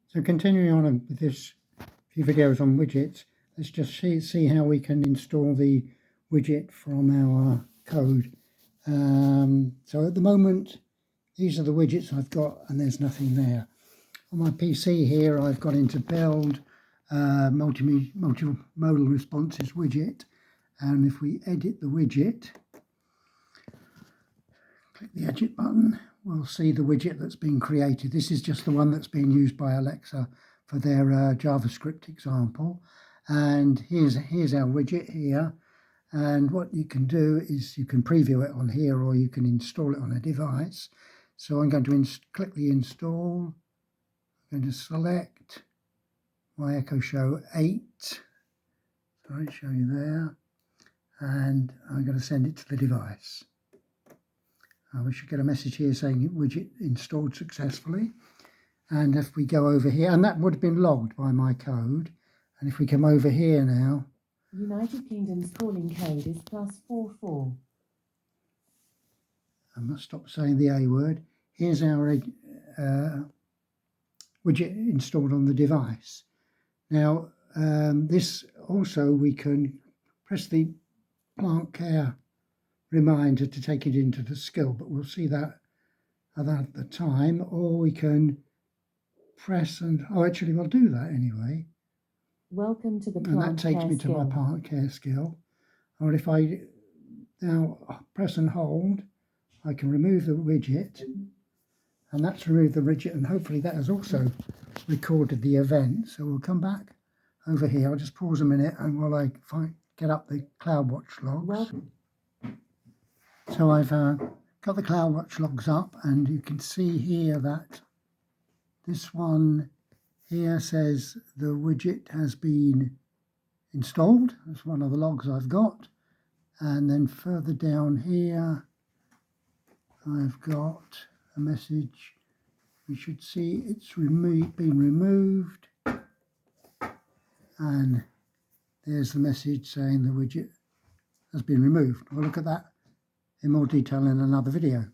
So continuing on with this few videos on widgets, let's just see how we can install the widget from our code. So at the moment, these are the widgets I've got and there's nothing there. On my PC here, I've got into build multimodal responses widget, and if we edit the widget, click the edit button, we'll see the widget that's been created. This is just the one that's being used by Alexa for their JavaScript example. And here's our widget here. And what you can do is you can preview it on here, or you can install it on a device. So I'm going to click the install. I'm going to select my Echo Show 8. Sorry, show you there. And I'm going to send it to the device. We should get a message here saying widget installed successfully. And if we go over here, and that would have been logged by my code. And if we come over here now, United Kingdom's calling code is +44. I must stop saying the A word. Here's our widget installed on the device. Now, this also, we can press the plant care reminder to take it into the skill, but we'll see that at the time, or we can press and, oh, actually we'll do that anyway. Welcome to the and that takes me to my plant care skill. Or if I now press and hold, I can remove the widget, and that's removed the widget, and hopefully that has also recorded the event. So we'll come back over here. I'll just pause a minute and while I get up the CloudWatch logs. Welcome. So I've got the CloudWatch logs up, and you can see here that this one here says the widget has been installed. That's one of the logs I've got. And then further down here, I've got a message. We should see it's been removed. And there's the message saying the widget has been removed. We'll look at that in more detail in another video.